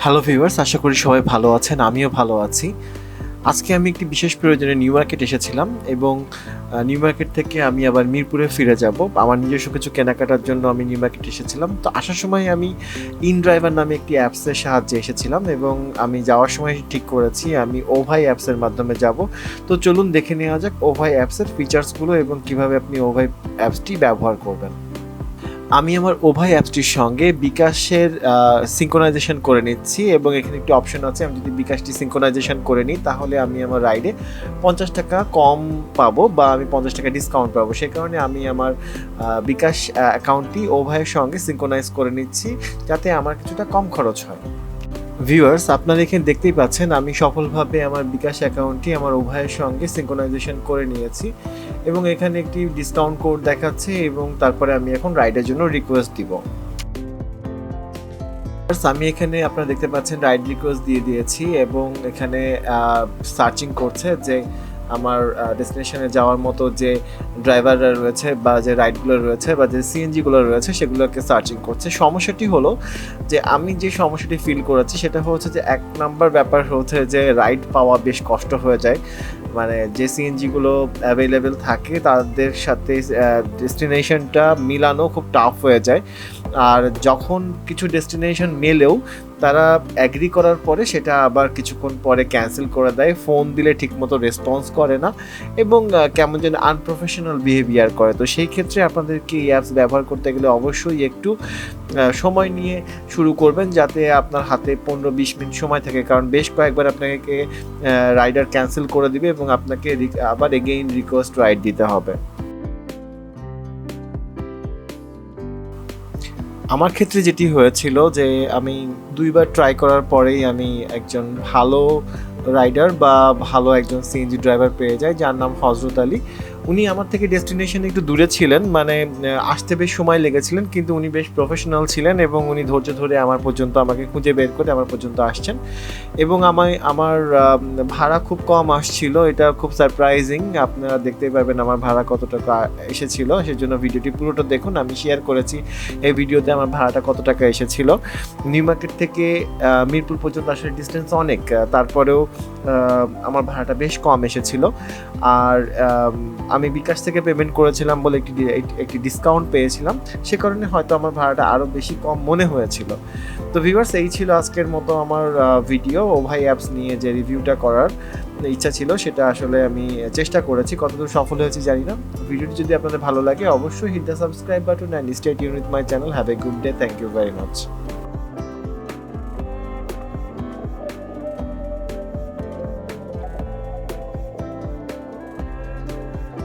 Hello viewers, আশা করি সবাই ভালো আছেন। আমিও ভালো আছি। আজকে আমি একটি বিশেষ প্রয়োজনে নিউ মার্কেট এসেছিলাম এবং নিউ মার্কেট থেকে আমি আবার মিরপুরে ফিরে যাব। আমার নিজস্ব কিছু কেনাকাটার জন্য আমি নিউ মার্কেট এসেছিলাম। তো আসার সময় আমি ইনড্রাইভার নামে একটি অ্যাপসের সাহায্যে এসেছিলাম এবং আমি যাওয়ার সময় ঠিক করেছি আমি ওভাই অ্যাপসের মাধ্যমে যাব। তো চলুন দেখে নেওয়া যাক ওভাই অ্যাপসের ফিচার্সগুলো এবং কিভাবে আপনি ওভাই অ্যাপসটি ব্যবহার করবেন। আমি আমার ওভাই অ্যাপসটির সঙ্গে বিকাশের সিঙ্ক্রোনাইজেশন করে নিচ্ছি এবং এখানে একটি অপশন আছে, আমি যদি বিকাশটি সিঙ্ক্রোনাইজেশন করে নিই তাহলে আমি আমার রাইডে 50 টাকা কম পাবো বা আমি 50 টাকা ডিসকাউন্ট পাবো। সে কারণে আমি আমার বিকাশ অ্যাকাউন্টটি ওভাইয়ের সঙ্গে সিঙ্ক্রোনাইজ করে নিচ্ছি যাতে আমার কিছুটা কম খরচ হয়। ভিউয়ার্স, আপনারা এখানে দেখতেই পাচ্ছেন আমি সফলভাবে আমার বিকাশ অ্যাকাউন্টটি আমার উভয়ের সঙ্গে সিঙ্ক্রোনাইজেশন করে নিয়েছি এবং এখানে একটি ডিসকাউন্ট কোড দেখাচ্ছে এবং তারপরে আমি এখন রাইডের জন্য রিকোয়েস্ট দিব। আমি এখানে আপনারা দেখতে পাচ্ছেন রাইড রিকোয়েস্ট দিয়ে দিয়েছি এবং এখানে সার্চিং করছে যে আমার ডেস্টিনেশনে যাওয়ার মতো যে ড্রাইভাররা রয়েছে বা যে রাইডগুলো রয়েছে বা যে সিএনজিগুলো রয়েছে সেগুলোকে সার্চিং করছে। সমস্যাটি হলো যে আমি যে সমস্যাটি ফিল করেছি সেটা হচ্ছে যে এক নাম্বার ব্যাপার হচ্ছে যে রাইড পাওয়া বেশ কষ্ট হয়ে যায়। মানে যে সিএনজিগুলো অ্যাভেলেবেল থাকে তাদের সাথে ডেস্টিনেশনটা মিলানো খুব টাফ হয়ে যায়। আর যখন কিছু ডেস্টিনেশন মেলেও তারা অ্যাগ্রি করার পরে সেটা আবার কিছুক্ষণ পরে ক্যান্সেল করে দেয়, ফোন দিলে ঠিকমতো রেসপন্স করে না এবং কেমন যেন আনপ্রফেশনাল বিহেভিয়ার করে। তো সেই ক্ষেত্রে আপনাদেরকে এই অ্যাপস ব্যবহার করতে গেলে অবশ্যই একটু সময় নিয়ে শুরু করবেন যাতে আপনার হাতে 15-20 মিনিট সময় থাকে, কারণ বেশ কয়েকবার আপনাকে রাইডার ক্যান্সেল করে দিবে এবং আপনাকে আবার এগেইন রিকোয়েস্ট রাইড দিতে হবে। আমার ক্ষেত্রে যেটি হয়েছিল যে আমি 2বার ট্রাই করার পরেই আমি একজন ভালো রাইডার বা ভালো একজন সিএনজি ড্রাইভার পেয়ে যাই যার নাম হজরত আলী। উনি আমার থেকে ডেস্টিনেশনে একটু দূরে ছিলেন, মানে আসতে বেশ সময় লেগেছিলেন, কিন্তু উনি বেশ প্রফেশনাল ছিলেন এবং উনি ধৈর্য ধরে আমাকে খুঁজে বের করে আমার পর্যন্ত আসছেন এবং আমার ভাড়া খুব কম আসছিল। এটা খুব সারপ্রাইজিং। আপনারা দেখতেই পারবেন আমার ভাড়া কত টাকা এসেছিল, সেজন্য ভিডিওটি পুরোটা দেখুন। আমি শেয়ার করেছি এই ভিডিওতে আমার ভাড়াটা কত টাকা এসেছিল। নিউ মার্কেট থেকে মিরপুর পর্যন্ত আসলে ডিস্টেন্স অনেক, তারপরেও আমার ভাড়াটা বেশ কম এসেছিল। আর আমি বিকাশ থেকে পেমেন্ট করেছিলাম বলে একটি ডিসকাউন্ট পেয়েছিলাম, সে কারণে হয়তো আমার ভাড়াটা আরও বেশি কম মনে হয়েছিল। তো ভিউয়ার্স, এই ছিল আজকের মতো আমার ভিডিও। ওভাই অ্যাপস নিয়ে যে রিভিউটা করার ইচ্ছা ছিল সেটা আসলে আমি চেষ্টা করেছি, কতদূর সফল হয়েছি জানি না। ভিডিওটি যদি আপনাদের ভালো লাগে অবশ্যই hit the subscribe button and stay tune with my channel. Have a good day. Thank you very much.